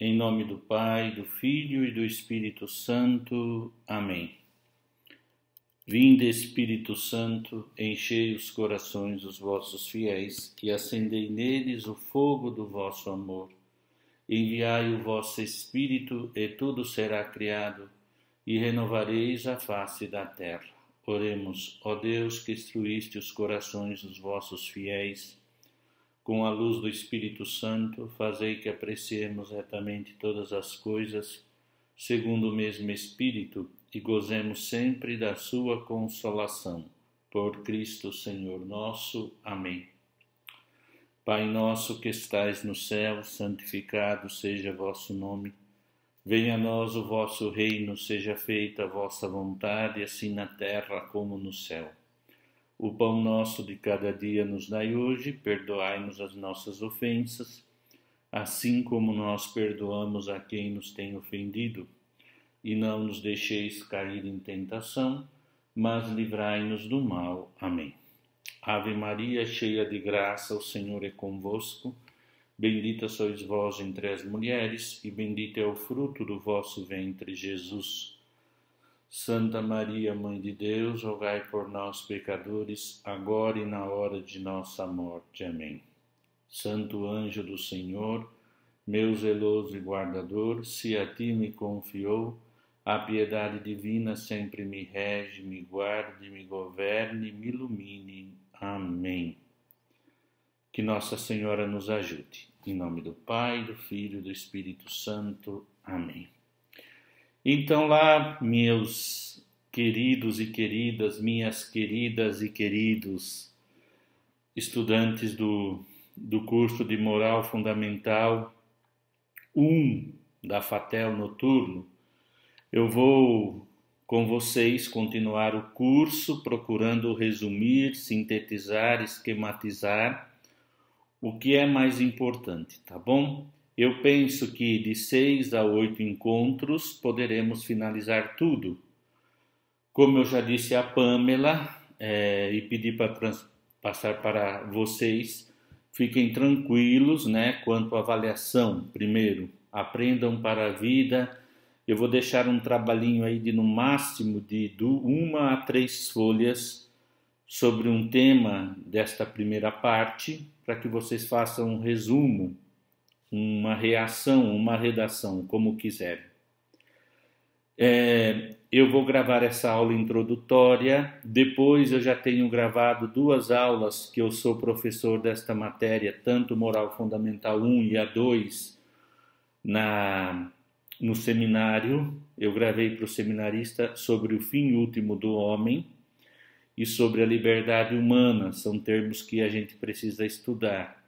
Em nome do Pai, do Filho e do Espírito Santo. Amém. Vinde, Espírito Santo, enchei os corações dos vossos fiéis e acendei neles o fogo do vosso amor. Enviai o vosso Espírito e tudo será criado e renovareis a face da terra. Oremos, ó Deus, que instruíste os corações dos vossos fiéis, com a luz do Espírito Santo, fazei que apreciemos retamente todas as coisas, segundo o mesmo Espírito, e gozemos sempre da sua consolação. Por Cristo Senhor nosso. Amém. Pai nosso que estais no céu, santificado seja vosso nome. Venha a nós o vosso reino, seja feita a vossa vontade, assim na terra como no céu. O pão nosso de cada dia nos dai hoje, perdoai-nos as nossas ofensas, assim como nós perdoamos a quem nos tem ofendido. E não nos deixeis cair em tentação, mas livrai-nos do mal. Amém. Ave Maria, cheia de graça, o Senhor é convosco. Bendita sois vós entre as mulheres, e bendito é o fruto do vosso ventre, Jesus. Santa Maria, Mãe de Deus, rogai por nós, pecadores, agora e na hora de nossa morte. Amém. Santo anjo do Senhor, meu zeloso e guardador, se a ti me confiou, a piedade divina sempre me rege, me guarde, me governe, me ilumine. Amém. Que Nossa Senhora nos ajude. Em nome do Pai, do Filho e do Espírito Santo. Amém. Então lá, meus queridos e queridas, minhas queridas e queridos estudantes do curso de Moral Fundamental 1 da FATEL Noturno, eu vou com vocês continuar o curso procurando resumir, sintetizar, esquematizar o que é mais importante, tá bom? Eu penso que de 6 a 8 encontros poderemos finalizar tudo. Como eu já disse a Pamela e pedi para passar para vocês, fiquem tranquilos, quanto à avaliação. Primeiro, aprendam para a vida. Eu vou deixar um trabalhinho aí de no máximo de 1 a 3 folhas sobre um tema desta primeira parte, para que vocês façam um resumo, uma reação, uma redação, como quiserem. Eu vou gravar essa aula introdutória, depois eu já tenho gravado 2 aulas que eu sou professor desta matéria, tanto Moral Fundamental 1 e a 2, no seminário. Eu gravei para o seminarista sobre o fim último do homem e sobre a liberdade humana, são termos que a gente precisa estudar.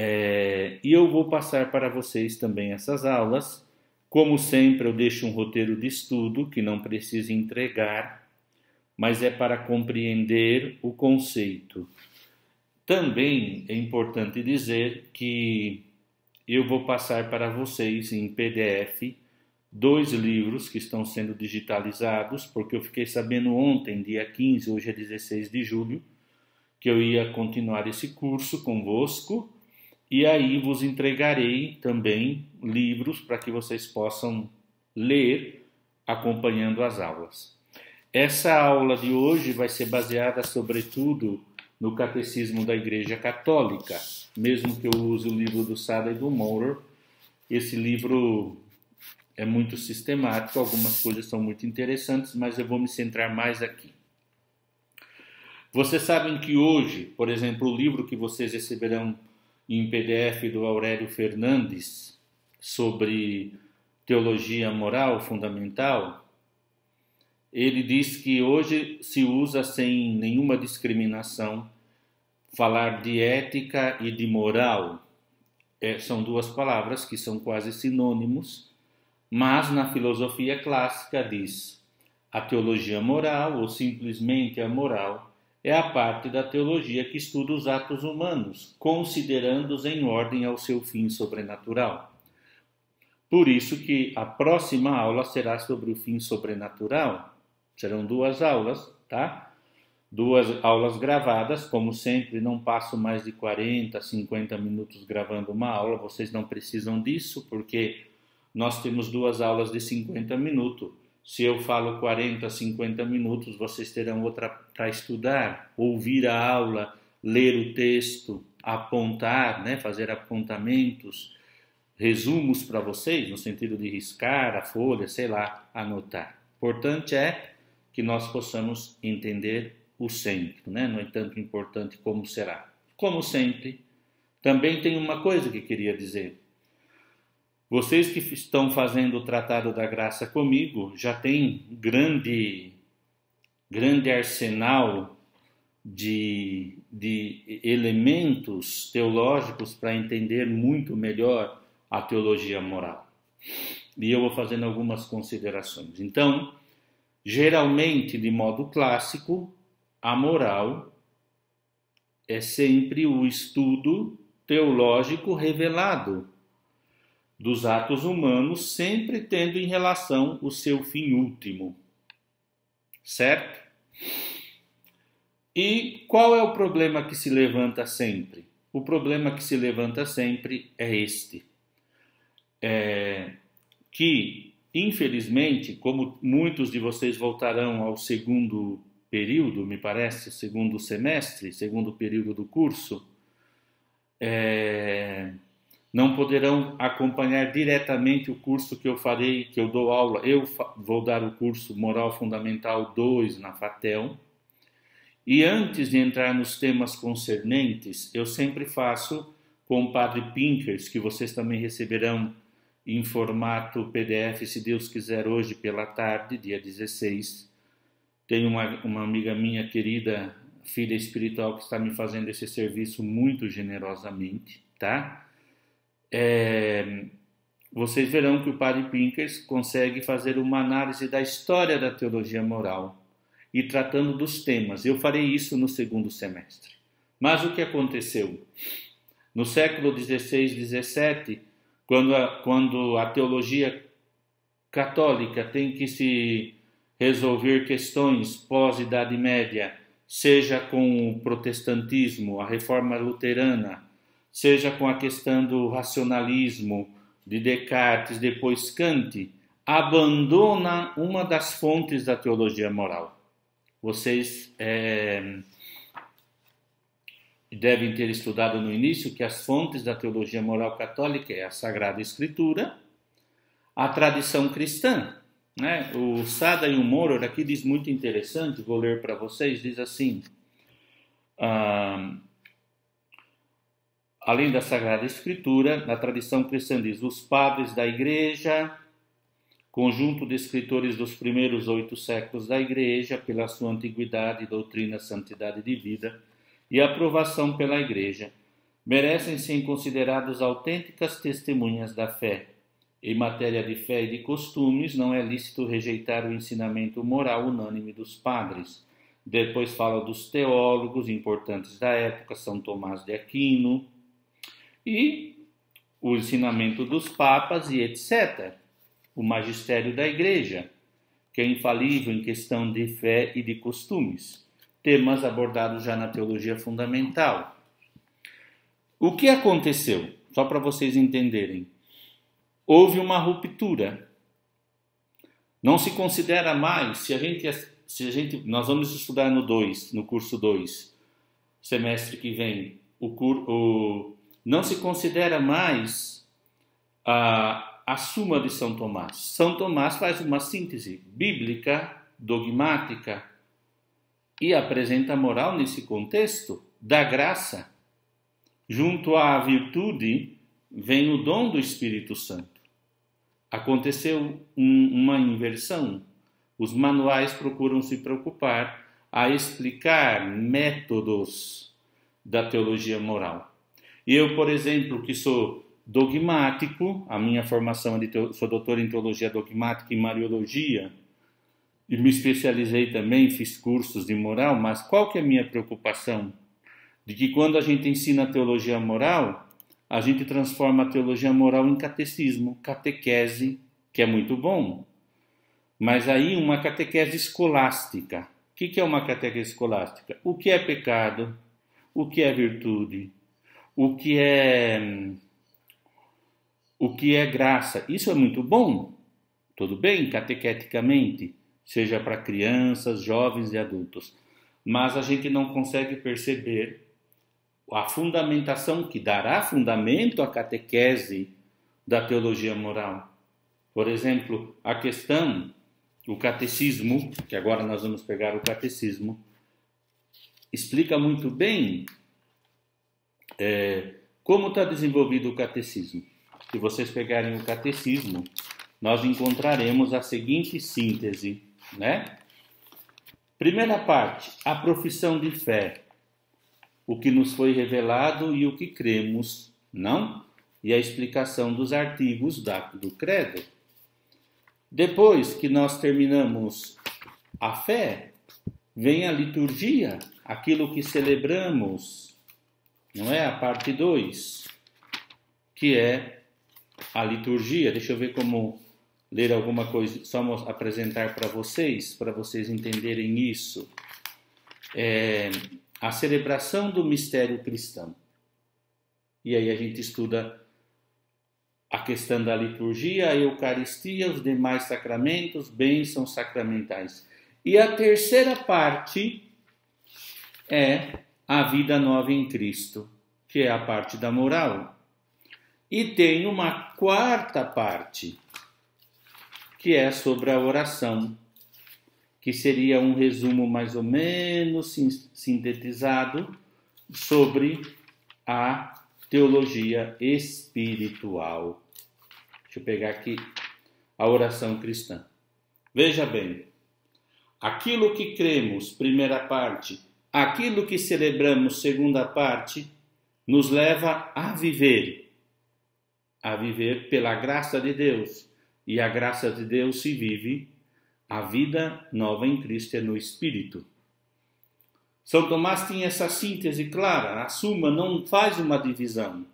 E eu vou passar para vocês também essas aulas. Como sempre, eu deixo um roteiro de estudo que não precisa entregar, mas é para compreender o conceito. Também é importante dizer que eu vou passar para vocês em PDF 2 livros que estão sendo digitalizados, porque eu fiquei sabendo ontem, dia 15, hoje é 16 de julho, que eu ia continuar esse curso convosco. E aí vos entregarei também livros para que vocês possam ler acompanhando as aulas. Essa aula de hoje vai ser baseada sobretudo no Catecismo da Igreja Católica, mesmo que eu use o livro do Sada e do Maurer. Esse livro é muito sistemático, algumas coisas são muito interessantes, mas eu vou me centrar mais aqui. Vocês sabem que hoje, por exemplo, o livro que vocês receberão em PDF do Aurélio Fernandes, sobre teologia moral fundamental, ele diz que hoje se usa sem nenhuma discriminação falar de ética e de moral. São 2 palavras que são quase sinônimos, mas na filosofia clássica diz a teologia moral ou simplesmente a moral é a parte da teologia que estuda os atos humanos, considerando-os em ordem ao seu fim sobrenatural. Por isso que a próxima aula será sobre o fim sobrenatural. Serão 2 aulas, tá? 2 aulas gravadas, como sempre, não passo mais de 40, 50 minutos gravando uma aula, vocês não precisam disso, porque nós temos 2 aulas de 50 minutos. Se eu falo 40, 50 minutos, vocês terão outra para estudar, ouvir a aula, ler o texto, apontar, né, fazer apontamentos, resumos para vocês, no sentido de riscar a folha, sei lá, anotar. O importante é que nós possamos entender o centro, né? Não é tanto importante como será. Como sempre, também tem uma coisa que queria dizer. Vocês que estão fazendo o Tratado da Graça comigo já têm grande arsenal de elementos teológicos para entender muito melhor a teologia moral. E eu vou fazendo algumas considerações. Então, geralmente, de modo clássico, a moral é sempre o estudo teológico revelado dos atos humanos, sempre tendo em relação o seu fim último. Certo? E qual é o problema que se levanta sempre? O problema que se levanta sempre é este. Que, infelizmente, como muitos de vocês voltarão ao segundo período, me parece, segundo semestre, segundo período do curso, não poderão acompanhar diretamente o curso que eu farei, que eu dou aula. Eu vou dar o curso Moral Fundamental 2 na FATEL. E antes de entrar nos temas concernentes, eu sempre faço com o Padre Pinkers, que vocês também receberão em formato PDF, se Deus quiser, hoje pela tarde, dia 16. Tenho uma amiga minha querida, filha espiritual, que está me fazendo esse serviço muito generosamente, tá? Vocês verão que o Padre Pinkers consegue fazer uma análise da história da teologia moral e tratando dos temas. Eu farei isso no segundo semestre. Mas o que aconteceu? No século XVI, XVII, quando a teologia católica tem que se resolver questões pós-Idade Média, seja com o protestantismo, a reforma luterana, seja com a questão do racionalismo de Descartes, depois Kant, abandona uma das fontes da teologia moral. Vocês devem ter estudado no início que as fontes da teologia moral católica é a Sagrada Escritura, a tradição cristã, né? O Sada e o Moro aqui diz muito interessante, vou ler para vocês, diz assim, além da Sagrada Escritura, na tradição cristã diz, os padres da Igreja, conjunto de escritores dos primeiros 8 séculos da Igreja, pela sua antiguidade, doutrina, santidade de vida e aprovação pela Igreja, merecem ser considerados autênticas testemunhas da fé. Em matéria de fé e de costumes, não é lícito rejeitar o ensinamento moral unânime dos padres. Depois fala dos teólogos importantes da época, São Tomás de Aquino, e o ensinamento dos papas e etc. O magistério da Igreja, que é infalível em questão de fé e de costumes. Temas abordados já na teologia fundamental. O que aconteceu? Só para vocês entenderem. Houve uma ruptura. Não se considera mais, nós vamos estudar no curso 2, semestre que vem, não se considera mais a Suma de São Tomás. São Tomás faz uma síntese bíblica, dogmática, e apresenta a moral nesse contexto da graça. Junto à virtude vem o dom do Espírito Santo. Aconteceu uma inversão. Os manuais procuram se preocupar a explicar métodos da teologia moral. Eu, por exemplo, que sou dogmático, a minha formação sou doutor em teologia dogmática e mariologia, e me especializei também, fiz cursos de moral, mas qual que é a minha preocupação? De que quando a gente ensina a teologia moral, a gente transforma a teologia moral em catecismo, catequese, que é muito bom. Mas aí uma catequese escolástica, que é uma catequese escolástica? O que é pecado? O que é virtude? O que é graça? Isso é muito bom. Tudo bem, catequeticamente, seja para crianças, jovens e adultos. Mas a gente não consegue perceber a fundamentação que dará fundamento à catequese da teologia moral. Por exemplo, a questão, o catecismo, que agora nós vamos pegar o catecismo, explica muito bem como está desenvolvido o catecismo. Se vocês pegarem o catecismo, nós encontraremos a seguinte síntese, né? Primeira parte, a profissão de fé, o que nos foi revelado e o que cremos, não? E a explicação dos artigos do credo. Depois que nós terminamos a fé, vem a liturgia, aquilo que celebramos, não é? A parte 2, que é a liturgia. Deixa eu ver como ler alguma coisa, só apresentar para vocês entenderem isso. A celebração do mistério cristão. E aí a gente estuda a questão da liturgia, a Eucaristia, os demais sacramentos, bênçãos sacramentais. E a terceira parte é a vida nova em Cristo, que é a parte da moral. E tem uma quarta parte, que é sobre a oração, que seria um resumo mais ou menos sintetizado sobre a teologia espiritual. Deixa eu pegar aqui a oração cristã. Veja bem, aquilo que cremos, primeira parte, aquilo que celebramos, segunda parte, nos leva a viver pela graça de Deus. E a graça de Deus se vive, a vida nova em Cristo é no Espírito. São Tomás tinha essa síntese clara, a Suma não faz uma divisão,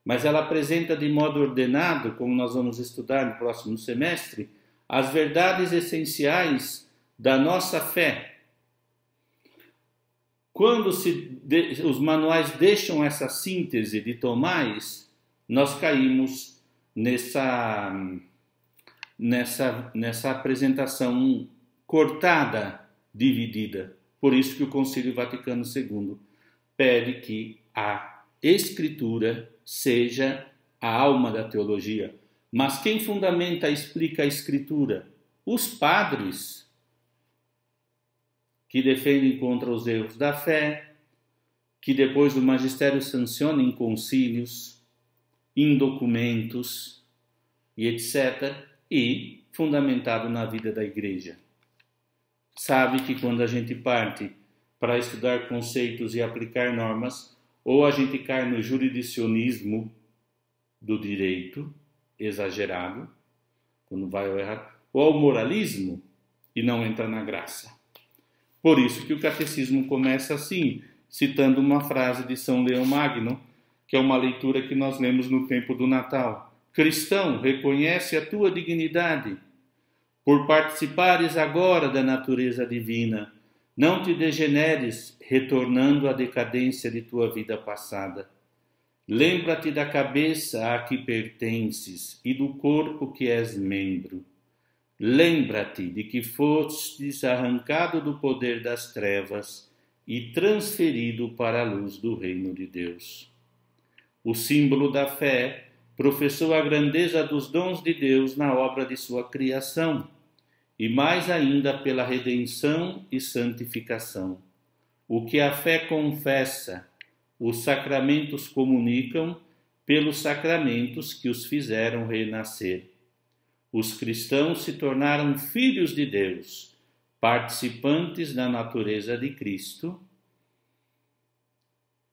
mas ela apresenta de modo ordenado, como nós vamos estudar no próximo semestre, as verdades essenciais da nossa fé. Quando os manuais deixam essa síntese de Tomás, nós caímos nessa apresentação cortada, dividida. Por isso que o Concílio Vaticano II pede que a Escritura seja a alma da teologia. Mas quem fundamenta e explica a Escritura? Os padres, que defendem contra os erros da fé, que depois do magistério sanciona em concílios, em documentos e etc., e fundamentado na vida da Igreja. Sabe que quando a gente parte para estudar conceitos e aplicar normas, ou a gente cai no juridicionismo do direito exagerado, quando vai ao errado, ou ao moralismo e não entra na graça. Por isso que o catecismo começa assim, citando uma frase de São Leão Magno, que é uma leitura que nós lemos no tempo do Natal. Cristão, reconhece a tua dignidade, por participares agora da natureza divina. Não te degeneres, retornando à decadência de tua vida passada. Lembra-te da cabeça a que pertences e do corpo que és membro. Lembra-te de que fostes arrancado do poder das trevas e transferido para a luz do reino de Deus. O símbolo da fé professou a grandeza dos dons de Deus na obra de sua criação, e mais ainda pela redenção e santificação. O que a fé confessa, os sacramentos comunicam pelos sacramentos que os fizeram renascer. Os cristãos se tornaram filhos de Deus, participantes da natureza de Cristo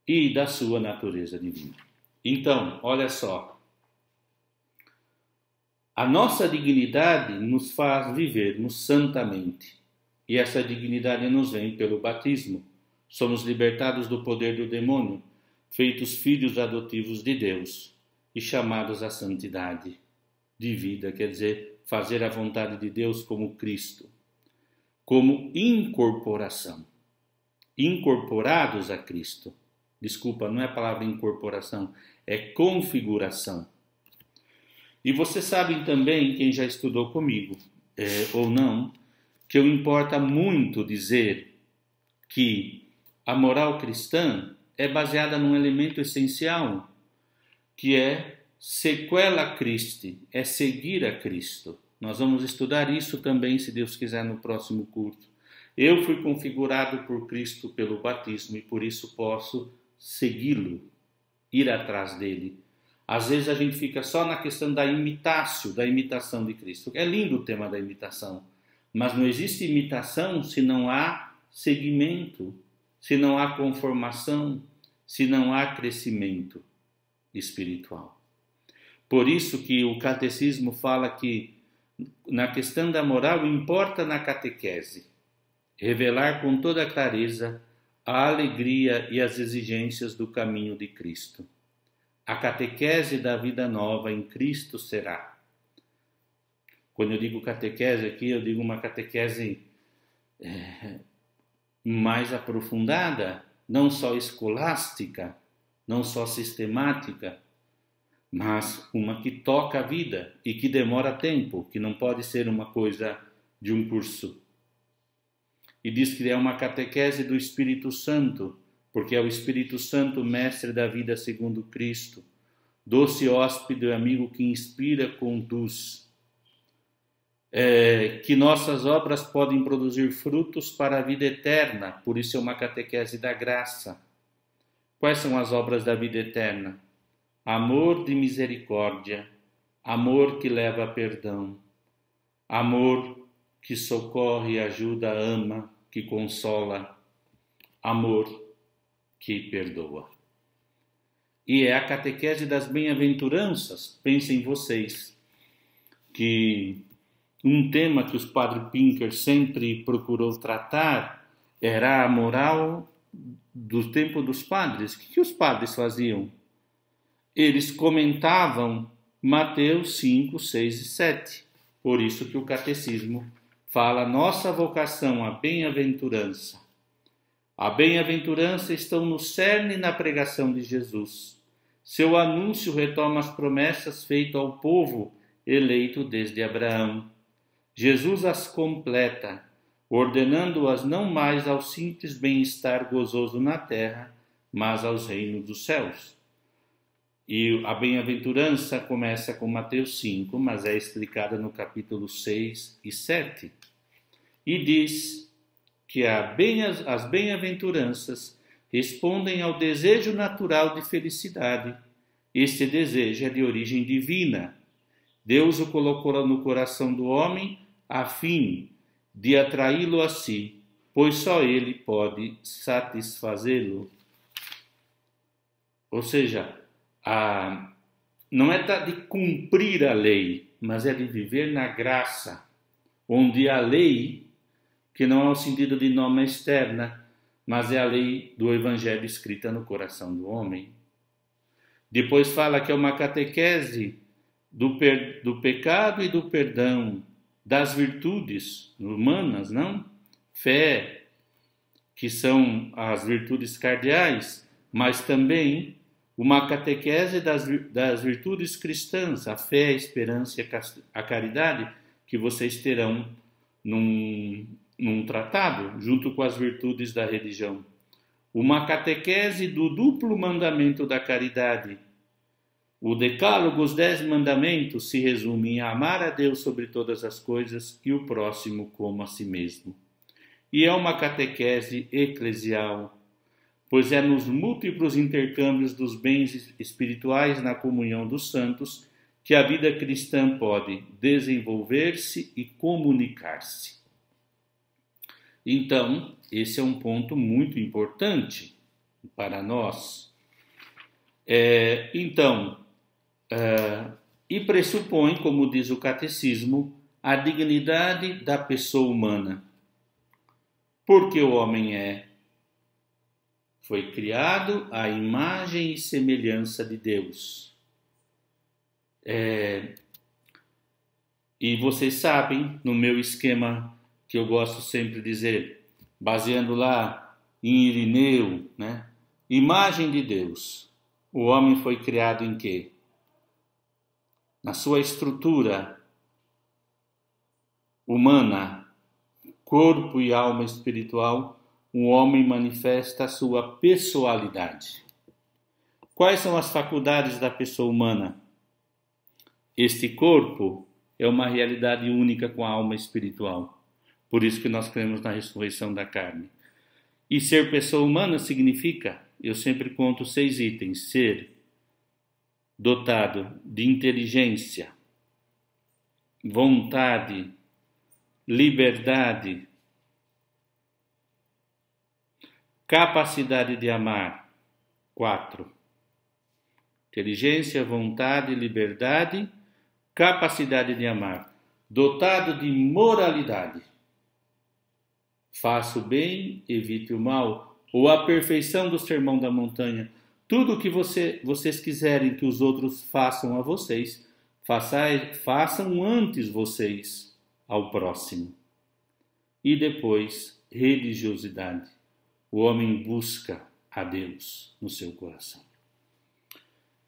e da sua natureza divina. Então, olha só, a nossa dignidade nos faz vivermos santamente, e essa dignidade nos vem pelo batismo. Somos libertados do poder do demônio, feitos filhos adotivos de Deus e chamados à santidade de vida, quer dizer, fazer a vontade de Deus como Cristo. como incorporação. Incorporados a Cristo. Desculpa, não é a palavra incorporação, é configuração. E vocês sabem também, quem já estudou comigo, ou não, que importa muito dizer que a moral cristã é baseada num elemento essencial, que é sequela Christi, é seguir a Cristo. Nós vamos estudar isso também, se Deus quiser, no próximo culto. Eu fui configurado por Cristo pelo batismo e por isso posso segui-lo, ir atrás dele. Às vezes a gente fica só na questão da imitação de Cristo. É lindo o tema da imitação, mas não existe imitação se não há seguimento, se não há conformação, se não há crescimento espiritual. Por isso que o catecismo fala que na questão da moral importa na catequese revelar com toda clareza a alegria e as exigências do caminho de Cristo. A catequese da vida nova em Cristo será. Quando eu digo catequese aqui, eu digo uma catequese mais aprofundada, não só escolástica, não só sistemática, mas uma que toca a vida e que demora tempo, que não pode ser uma coisa de um curso. E diz que é uma catequese do Espírito Santo, porque é o Espírito Santo, mestre da vida segundo Cristo, doce hóspede e amigo que inspira, conduz. Que nossas obras podem produzir frutos para a vida eterna, por isso é uma catequese da graça. Quais são as obras da vida eterna? Amor de misericórdia, amor que leva a perdão, amor que socorre, ajuda, ama, que consola, amor que perdoa. E é a catequese das bem-aventuranças. Pensem vocês que um tema que o padre Pinker sempre procurou tratar era a moral do tempo dos padres. O que os padres faziam? Eles comentavam Mateus 5, 6 e 7. Por isso que o catecismo fala nossa vocação à bem-aventurança. A bem-aventurança estão no cerne na pregação de Jesus. Seu anúncio retoma as promessas feitas ao povo eleito desde Abraão. Jesus as completa, ordenando-as não mais ao simples bem-estar gozoso na terra, mas aos reinos dos céus. E a bem-aventurança começa com Mateus 5, mas é explicada no capítulo 6 e 7. E diz que as bem-aventuranças respondem ao desejo natural de felicidade. Este desejo é de origem divina. Deus o colocou no coração do homem a fim de atraí-lo a si, pois só ele pode satisfazê-lo. Ou seja, não é de cumprir a lei, mas é de viver na graça, onde a lei, que não é o sentido de norma externa, mas é a lei do Evangelho escrita no coração do homem. Depois fala que é uma catequese do pecado e do perdão, das virtudes humanas, não? Fé, que são as virtudes cardeais, mas também uma catequese das virtudes cristãs, a fé, a esperança e a caridade, que vocês terão num tratado, junto com as virtudes da religião. Uma catequese do duplo mandamento da caridade. O decálogo, os 10 mandamentos, se resumem em amar a Deus sobre todas as coisas e o próximo como a si mesmo. E é uma catequese eclesial, pois é nos múltiplos intercâmbios dos bens espirituais na comunhão dos santos que a vida cristã pode desenvolver-se e comunicar-se. Então, esse é um ponto muito importante para nós. E pressupõe, como diz o catecismo, a dignidade da pessoa humana. Porque o homem foi criado à imagem e semelhança de Deus. E vocês sabem, no meu esquema que eu gosto sempre de dizer, baseando lá em Irineu, né? Imagem de Deus. O homem foi criado em quê? Na sua estrutura humana, corpo e alma espiritual, o homem manifesta a sua pessoalidade. Quais são as faculdades da pessoa humana? Este corpo é uma realidade única com a alma espiritual. Por isso que nós cremos na ressurreição da carne. E ser pessoa humana significa, eu sempre conto 6 itens: ser dotado de inteligência, vontade, liberdade, capacidade de amar. 4. Inteligência, vontade, liberdade, capacidade de amar. Dotado de moralidade. Faça o bem, evite o mal. Ou a perfeição do Sermão da Montanha. Tudo o que vocês quiserem que os outros façam a vocês, façam antes vocês ao próximo. E depois, religiosidade. O homem busca a Deus no seu coração.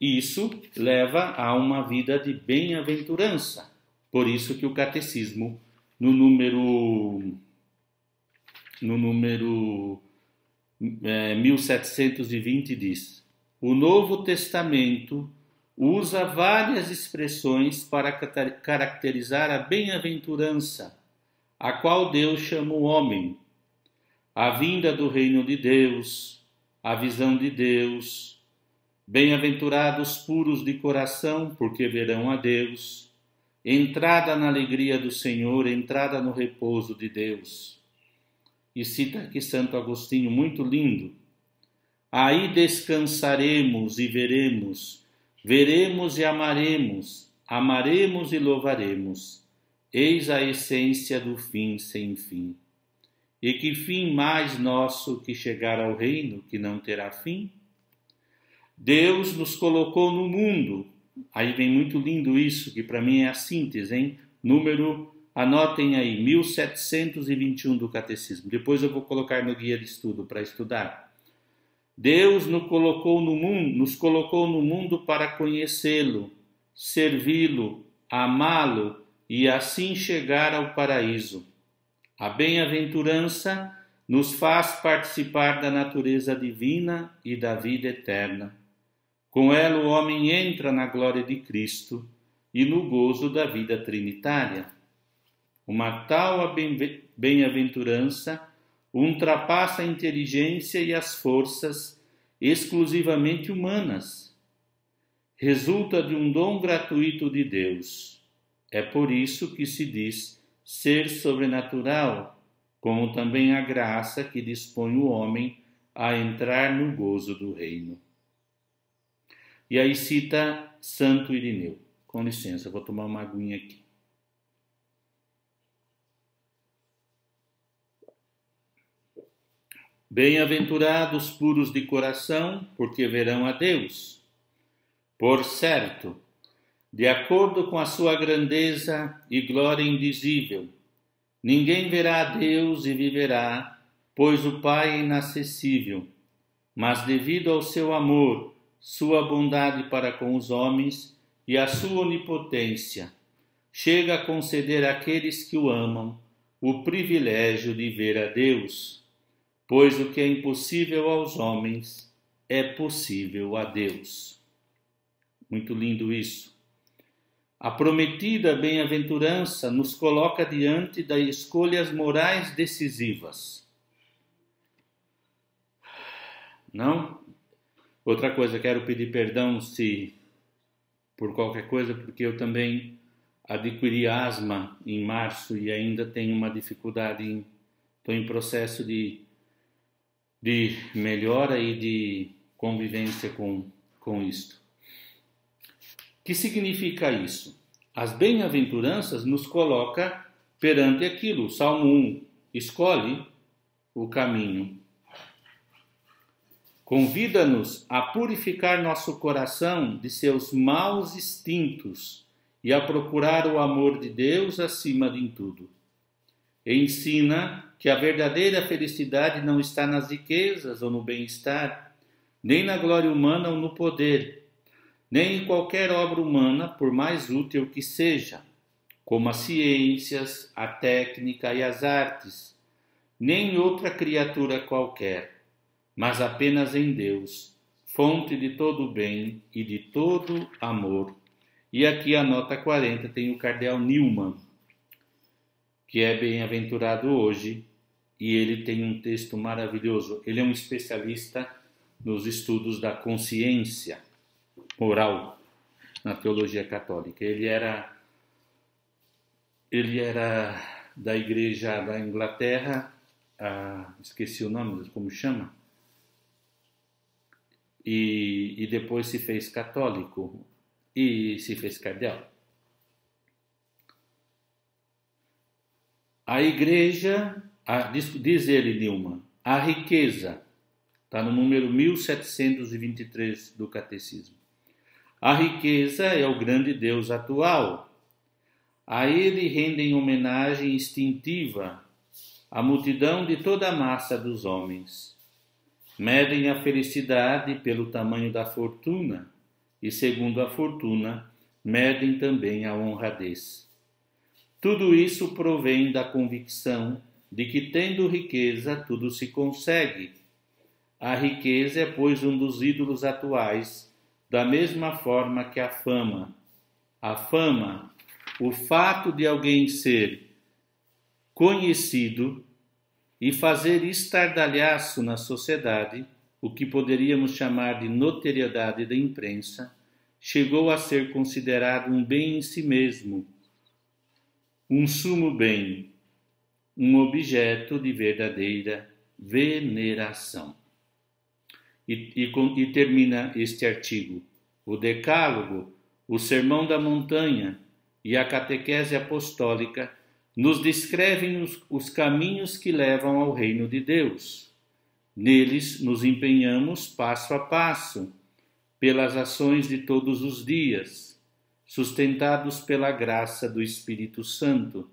Isso leva a uma vida de bem-aventurança. Por isso que o catecismo, no número 1720 diz: o Novo Testamento usa várias expressões para caracterizar a bem-aventurança, a qual Deus chama o homem, a vinda do reino de Deus, a visão de Deus, bem-aventurados puros de coração, porque verão a Deus, entrada na alegria do Senhor, entrada no repouso de Deus. E cita aqui Santo Agostinho, muito lindo: aí descansaremos e veremos, veremos e amaremos, amaremos e louvaremos, eis a essência do fim sem fim. E que fim mais nosso que chegar ao reino que não terá fim? Deus nos colocou no mundo. Aí vem muito lindo isso, que para mim é a síntese, hein? Anotem aí, 1721 do Catecismo. Depois eu vou colocar no guia de estudo para estudar. Deus nos colocou no mundo para conhecê-lo, servi-lo, amá-lo e assim chegar ao paraíso. A bem-aventurança nos faz participar da natureza divina e da vida eterna. Com ela o homem entra na glória de Cristo e no gozo da vida trinitária. Uma tal bem-aventurança ultrapassa a inteligência e as forças exclusivamente humanas. Resulta de um dom gratuito de Deus. É por isso que se diz ser sobrenatural, como também a graça que dispõe o homem a entrar no gozo do reino. E aí cita Santo Irineu. Com licença, vou tomar uma aguinha aqui. Bem-aventurados puros de coração, porque verão a Deus. Por certo, de acordo com a sua grandeza e glória indizível, ninguém verá a Deus e viverá, pois o Pai é inacessível. Mas devido ao seu amor, sua bondade para com os homens e a sua onipotência, chega a conceder àqueles que o amam o privilégio de ver a Deus, pois o que é impossível aos homens é possível a Deus. Muito lindo isso. A prometida bem-aventurança nos coloca diante das escolhas morais decisivas. Não? Outra coisa, quero pedir perdão se por qualquer coisa, porque eu também adquiri asma em março e ainda tenho uma dificuldade, estou em processo de melhora e de convivência com isto. O que significa isso? As bem-aventuranças nos coloca perante aquilo. Salmo 1, escolhe o caminho. Convida-nos a purificar nosso coração de seus maus instintos e a procurar o amor de Deus acima de tudo. Ensina que a verdadeira felicidade não está nas riquezas ou no bem-estar, nem na glória humana ou no poder, nem em qualquer obra humana, por mais útil que seja, como as ciências, a técnica e as artes, nem em outra criatura qualquer, mas apenas em Deus, fonte de todo bem e de todo amor. E aqui a nota 40 tem o cardeal Newman, que é bem-aventurado hoje, e ele tem um texto maravilhoso. Ele é um especialista nos estudos da consciência moral na teologia católica. Ele era da igreja da Inglaterra, esqueci o nome, como chama? E depois se fez católico e se fez cardeal. A igreja, diz ele, Newman, a riqueza, está no número 1723 do Catecismo. A riqueza é o grande Deus atual. A ele rendem homenagem instintiva a multidão de toda a massa dos homens. Medem a felicidade pelo tamanho da fortuna e, segundo a fortuna, medem também a honradez. Tudo isso provém da convicção de que, tendo riqueza, tudo se consegue. A riqueza é, pois, um dos ídolos atuais, da mesma forma que a fama. A fama, o fato de alguém ser conhecido e fazer estardalhaço na sociedade, o que poderíamos chamar de notoriedade da imprensa, chegou a ser considerado um bem em si mesmo, um sumo bem, um objeto de verdadeira veneração. E termina este artigo. O Decálogo, o Sermão da Montanha e a Catequese Apostólica nos descrevem os caminhos que levam ao reino de Deus. Neles nos empenhamos passo a passo, pelas ações de todos os dias, sustentados pela graça do Espírito Santo,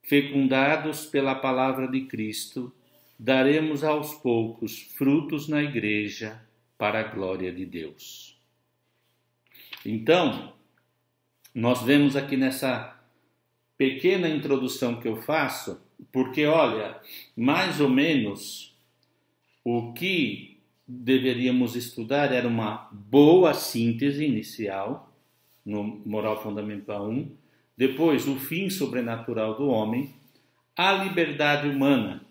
fecundados pela palavra de Cristo, daremos aos poucos frutos na Igreja para a glória de Deus. Então, nós vemos aqui nessa pequena introdução que eu faço, porque, olha, mais ou menos o que deveríamos estudar era uma boa síntese inicial, no Moral Fundamental 1, depois o fim sobrenatural do homem, a liberdade humana,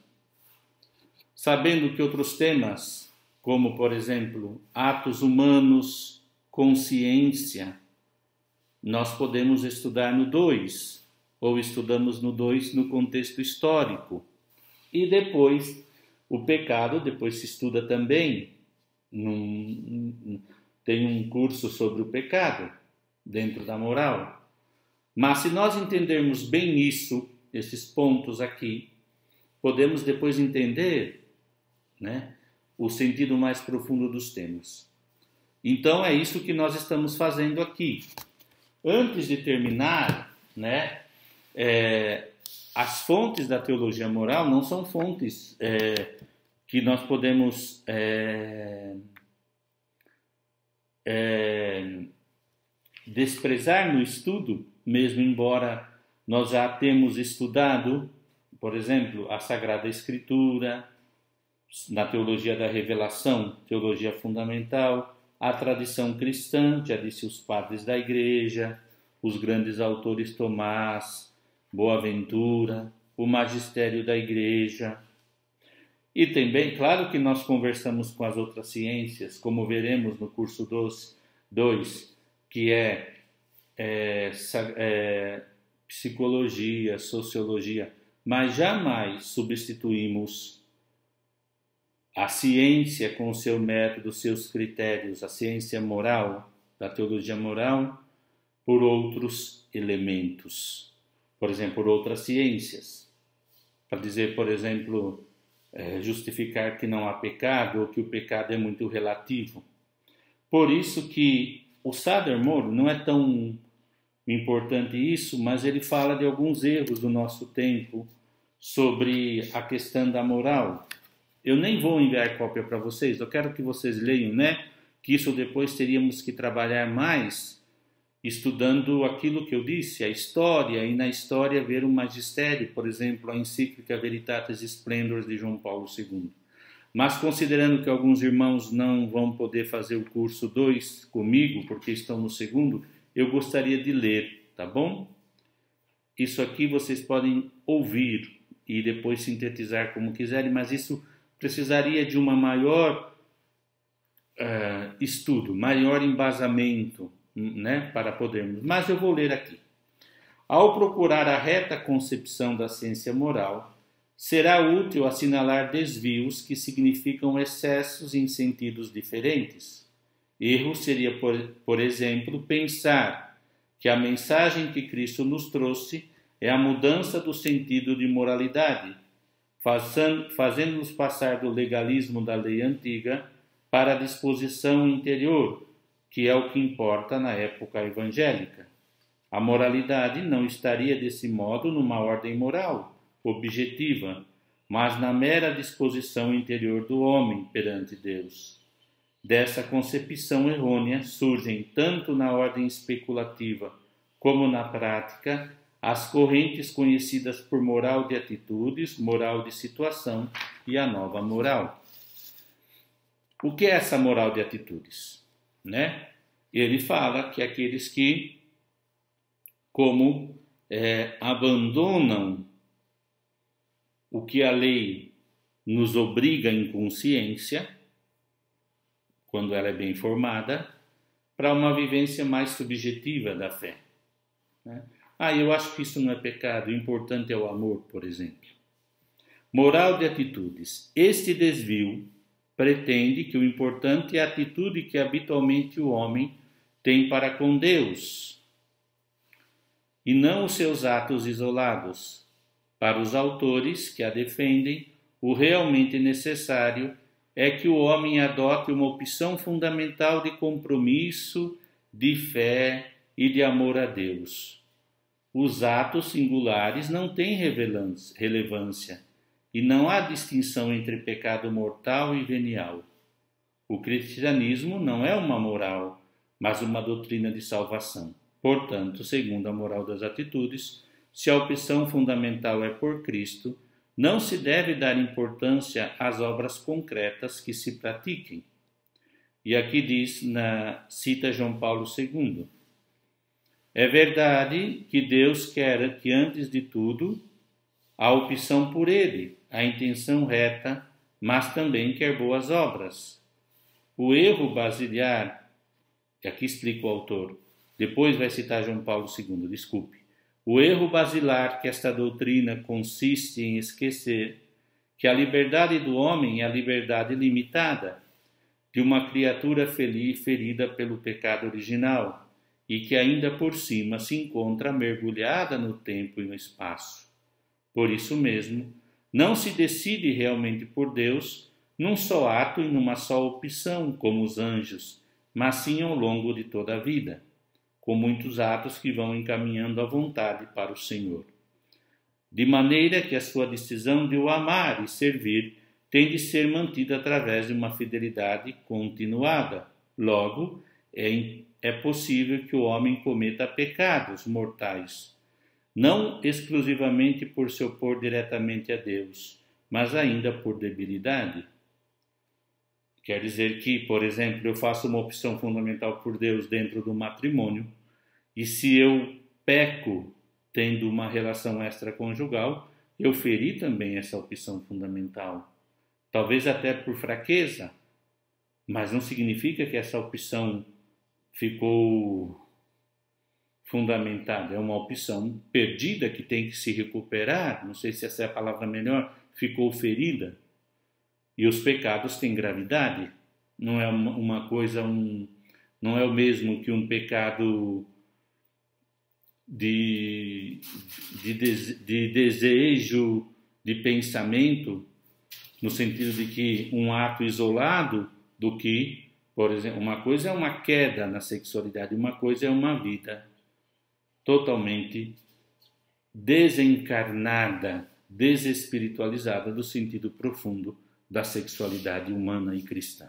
sabendo que outros temas, como, por exemplo, atos humanos, consciência, nós podemos estudar no 2, ou estudamos no 2 no contexto histórico. E depois, o pecado, depois se estuda também, tem um curso sobre o pecado, dentro da moral. Mas se nós entendermos bem isso, esses pontos aqui, podemos depois entender, né, o sentido mais profundo dos temas. Então é isso que nós estamos fazendo aqui. Antes de terminar, né, as fontes da teologia moral não são fontes que nós podemos desprezar no estudo, mesmo embora nós já temos estudado, por exemplo, a Sagrada Escritura, na teologia da revelação, teologia fundamental, a tradição cristã, já disse os padres da igreja, os grandes autores Tomás, Boaventura, o magistério da igreja. E também, claro que nós conversamos com as outras ciências, como veremos no curso 2, que é psicologia, sociologia, mas jamais substituímos a ciência com o seu método, seus critérios, a ciência moral, da teologia moral, por outros elementos. Por exemplo, por outras ciências. Para dizer, por exemplo, justificar que não há pecado ou que o pecado é muito relativo. Por isso que o Södermörr não é tão importante isso, mas ele fala de alguns erros do nosso tempo, sobre a questão da moral. Eu nem vou enviar cópia para vocês, eu quero que vocês leiam, né? Que isso depois teríamos que trabalhar mais, estudando aquilo que eu disse, a história, e na história ver o magistério, por exemplo, a encíclica Veritatis Splendor de João Paulo II. Mas considerando que alguns irmãos não vão poder fazer o curso 2 comigo, porque estão no segundo, eu gostaria de ler, tá bom? Isso aqui vocês podem ouvir e depois sintetizar como quiserem, mas isso precisaria de uma maior estudo, maior embasamento, né, para podermos. Mas eu vou ler aqui. Ao procurar a reta concepção da ciência moral, será útil assinalar desvios que significam excessos em sentidos diferentes. Erro seria, por exemplo, pensar que a mensagem que Cristo nos trouxe é a mudança do sentido de moralidade, fazendo-nos passar do legalismo da lei antiga para a disposição interior, que é o que importa na época evangélica. A moralidade não estaria desse modo numa ordem moral, objetiva, mas na mera disposição interior do homem perante Deus. Dessa concepção errônea surgem, tanto na ordem especulativa como na prática, as correntes conhecidas por moral de atitudes, moral de situação e a nova moral. O que é essa moral de atitudes? Né? Ele fala que aqueles que, abandonam o que a lei nos obriga em consciência, quando ela é bem formada, para uma vivência mais subjetiva da fé. Né? Eu acho que isso não é pecado, o importante é o amor, por exemplo. Moral de atitudes. Este desvio pretende que o importante é a atitude que habitualmente o homem tem para com Deus, e não os seus atos isolados. Para os autores que a defendem, o realmente necessário é que o homem adote uma opção fundamental de compromisso, de fé e de amor a Deus. Os atos singulares não têm relevância e não há distinção entre pecado mortal e venial. O cristianismo não é uma moral, mas uma doutrina de salvação. Portanto, segundo a moral das atitudes, se a opção fundamental é por Cristo, não se deve dar importância às obras concretas que se pratiquem. E aqui cita João Paulo II. É verdade que Deus quer que, antes de tudo, a opção por Ele, a intenção reta, mas também quer boas obras. O erro basilar, aqui explica o autor, depois vai citar João Paulo II, desculpe. O erro basilar que esta doutrina consiste em esquecer que a liberdade do homem é a liberdade limitada de uma criatura ferida pelo pecado original e que ainda por cima se encontra mergulhada no tempo e no espaço. Por isso mesmo, não se decide realmente por Deus num só ato e numa só opção, como os anjos, mas sim ao longo de toda a vida, com muitos atos que vão encaminhando a vontade para o Senhor. De maneira que a sua decisão de o amar e servir tem de ser mantida através de uma fidelidade continuada. Logo, é possível que o homem cometa pecados mortais, não exclusivamente por se opor diretamente a Deus, mas ainda por debilidade. Quer dizer que, por exemplo, eu faço uma opção fundamental por Deus dentro do matrimônio, e se eu peco tendo uma relação extraconjugal, eu feri também essa opção fundamental. Talvez até por fraqueza, mas não significa que essa opção ficou fundamentada. É uma opção perdida que tem que se recuperar. Não sei se essa é a palavra melhor. Ficou ferida. E os pecados têm gravidade. Não é uma coisa, não é o mesmo que um pecado de desejo, de pensamento, no sentido de que um ato isolado do que, por exemplo, uma coisa é uma queda na sexualidade, uma coisa é uma vida totalmente desencarnada desespiritualizada do sentido profundo da sexualidade humana e cristã,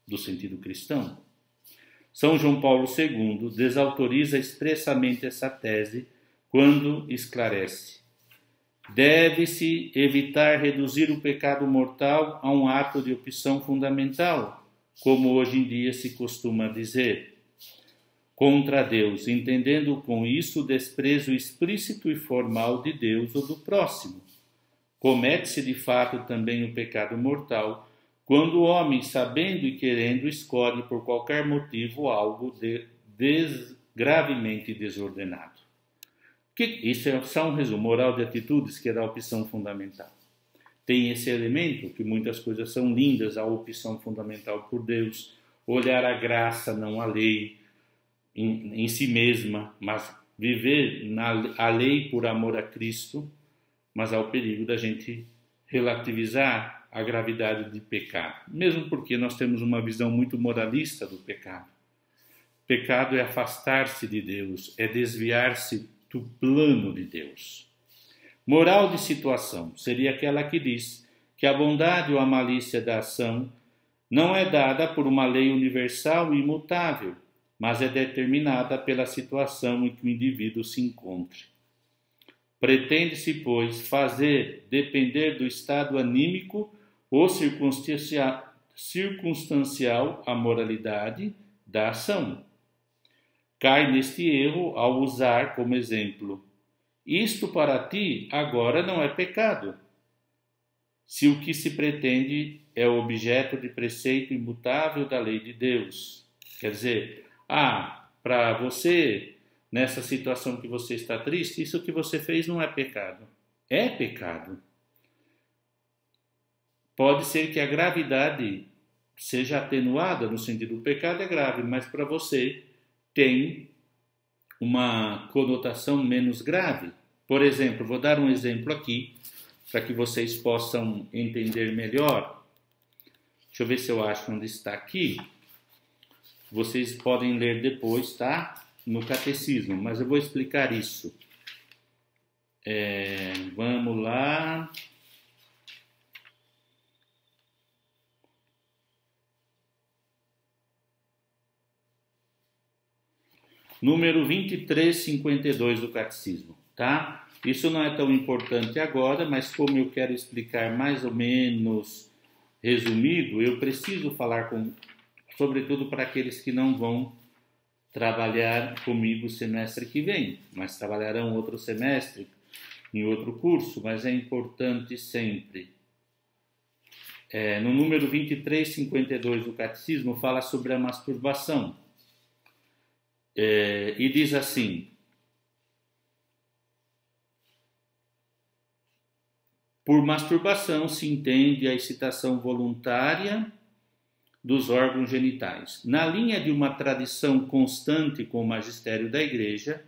do sentido cristão. São João Paulo II desautoriza expressamente essa tese quando esclarece: deve-se evitar reduzir o pecado mortal a um ato de opção fundamental, como hoje em dia se costuma dizer, contra Deus, entendendo com isso o desprezo explícito e formal de Deus ou do próximo. Comete-se de fato também o pecado mortal quando o homem, sabendo e querendo, escolhe por qualquer motivo algo gravemente desordenado. Isso é só um resumo, moral de atitudes, que é da opção fundamental. Tem esse elemento, que muitas coisas são lindas, a opção fundamental por Deus, olhar a graça, não a lei, em si mesma, mas viver a lei por amor a Cristo, mas há o perigo da gente relativizar a gravidade do pecado, mesmo porque nós temos uma visão muito moralista do pecado. Pecado é afastar-se de Deus, é desviar-se do plano de Deus. Moral de situação seria aquela que diz que a bondade ou a malícia da ação não é dada por uma lei universal e imutável, mas é determinada pela situação em que o indivíduo se encontre. Pretende-se, pois, fazer depender do estado anímico ou circunstancial a moralidade da ação. Cai neste erro ao usar como exemplo: isto para ti agora não é pecado, se o que se pretende é o objeto de preceito imutável da lei de Deus. Quer dizer, para você, nessa situação que você está triste, isso que você fez não é pecado. É pecado. Pode ser que a gravidade seja atenuada, no sentido do pecado é grave, mas para você tem uma conotação menos grave. Por exemplo, vou dar um exemplo aqui, para que vocês possam entender melhor. Deixa eu ver se eu acho onde está aqui. Vocês podem ler depois, tá? No catecismo, mas eu vou explicar isso. Vamos lá. Número 2352 do catecismo, tá? Isso não é tão importante agora, mas como eu quero explicar mais ou menos resumido, eu preciso falar sobretudo para aqueles que não vão trabalhar comigo o semestre que vem, mas trabalharão outro semestre, em outro curso, mas é importante sempre. No número 2352 do Catecismo fala sobre a masturbação. E diz assim: por masturbação se entende a excitação voluntária dos órgãos genitais. Na linha de uma tradição constante com o magistério da Igreja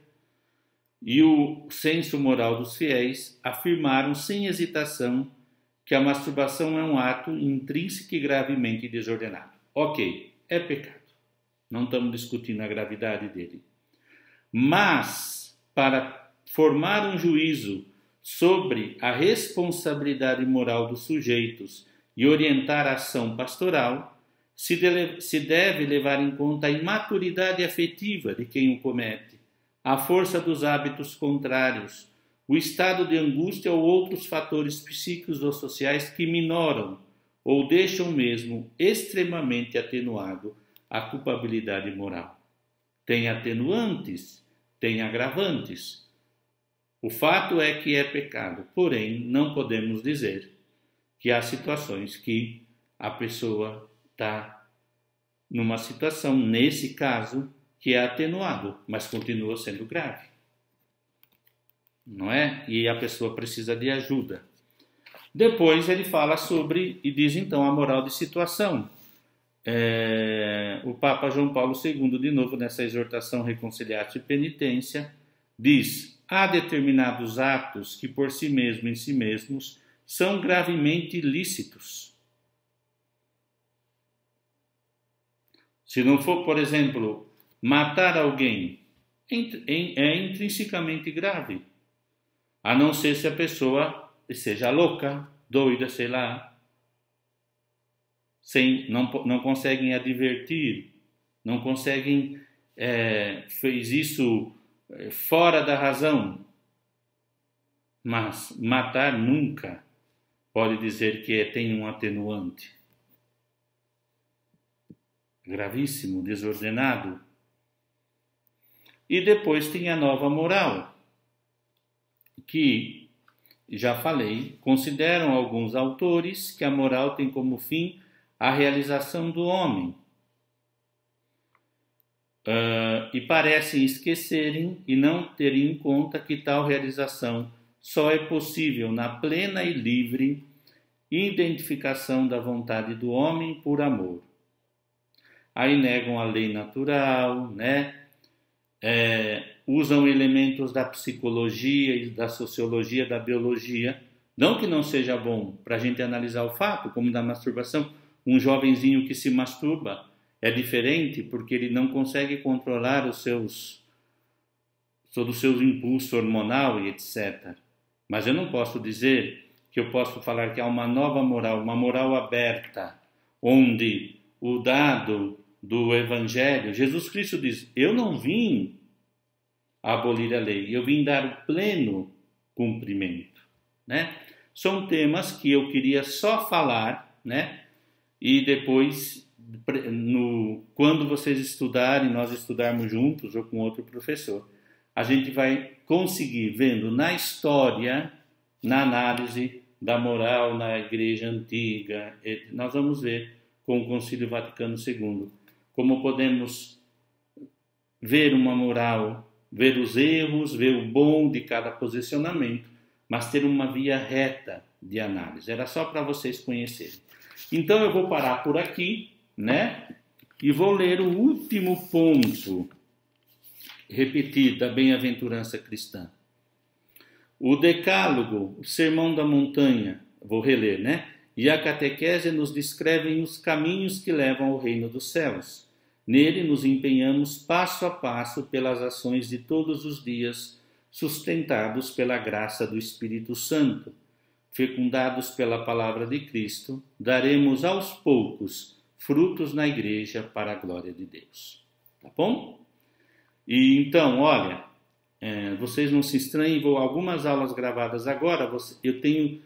e o senso moral dos fiéis, afirmaram sem hesitação que a masturbação é um ato intrínseco e gravemente desordenado. Ok, é pecado. Não estamos discutindo a gravidade dele. Mas, para formar um juízo sobre a responsabilidade moral dos sujeitos e orientar a ação pastoral, se deve levar em conta a imaturidade afetiva de quem o comete, a força dos hábitos contrários, o estado de angústia ou outros fatores psíquicos ou sociais que minoram ou deixam mesmo extremamente atenuado a culpabilidade moral. Tem atenuantes, tem agravantes. O fato é que é pecado, porém não podemos dizer que há situações que a pessoa está numa situação, nesse caso, que é atenuado, mas continua sendo grave. Não é? E a pessoa precisa de ajuda. Depois ele fala sobre, e diz então, a moral de situação. O Papa João Paulo II, de novo, nessa exortação Reconciliatio e Penitência, diz: há determinados atos que por si mesmo, em si mesmos, são gravemente ilícitos. Se não for, por exemplo, matar alguém, é intrinsecamente grave, a não ser se a pessoa seja louca, doida, sei lá, não conseguem advertir, não conseguem, fez isso fora da razão, mas matar nunca pode dizer que tem um atenuante. Gravíssimo, desordenado. E depois tem a nova moral, que, já falei, consideram alguns autores que a moral tem como fim a realização do homem. E parecem esquecerem e não terem em conta que tal realização só é possível na plena e livre identificação da vontade do homem por amor. Aí negam a lei natural, né? Usam elementos da psicologia, da sociologia, da biologia. Não que não seja bom para a gente analisar o fato, como da masturbação. Um jovenzinho que se masturba é diferente porque ele não consegue controlar todo o seu impulso hormonal e etc. Mas eu não posso dizer que eu posso falar que há uma nova moral, uma moral aberta, onde o dado do Evangelho, Jesus Cristo diz, eu não vim abolir a lei, eu vim dar o pleno cumprimento, né? São temas que eu queria só falar, né? E depois, quando vocês estudarem, nós estudarmos juntos ou com outro professor, a gente vai conseguir, vendo na história, na análise da moral na Igreja Antiga, nós vamos ver com o Concílio Vaticano II, como podemos ver uma moral, ver os erros, ver o bom de cada posicionamento, mas ter uma via reta de análise. Era só para vocês conhecerem. Então eu vou parar por aqui, né? E vou ler o último ponto, repetir, da bem-aventurança cristã. O Decálogo, o Sermão da Montanha, vou reler, né? E a catequese nos descrevem os caminhos que levam ao reino dos céus. Nele nos empenhamos passo a passo pelas ações de todos os dias, sustentados pela graça do Espírito Santo. Fecundados pela palavra de Cristo, daremos aos poucos frutos na igreja para a glória de Deus. Tá bom? E então, olha, vocês não se estranhem, algumas aulas gravadas agora, eu tenho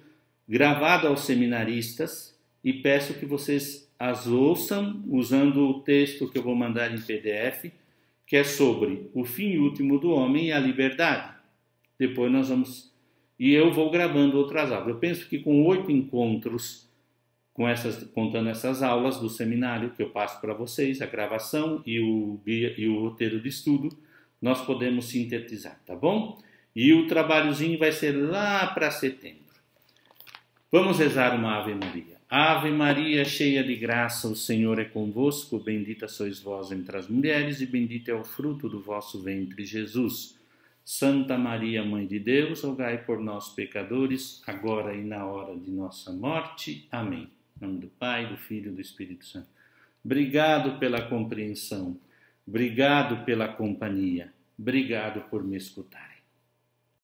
gravado aos seminaristas e peço que vocês as ouçam usando o texto que eu vou mandar em PDF, que é sobre o fim último do homem e a liberdade. Depois nós vamos... E eu vou gravando outras aulas. Eu penso que com 8 encontros, contando essas aulas do seminário que eu passo para vocês, a gravação e o roteiro de estudo, nós podemos sintetizar, tá bom? E o trabalhozinho vai ser lá para setembro. Vamos rezar uma Ave Maria. Ave Maria, cheia de graça, o Senhor é convosco, bendita sois vós entre as mulheres e bendito é o fruto do vosso ventre, Jesus. Santa Maria, Mãe de Deus, rogai por nós, pecadores, agora e na hora de nossa morte. Amém. Em nome do Pai, do Filho e do Espírito Santo. Obrigado pela compreensão. Obrigado pela companhia. Obrigado por me escutar.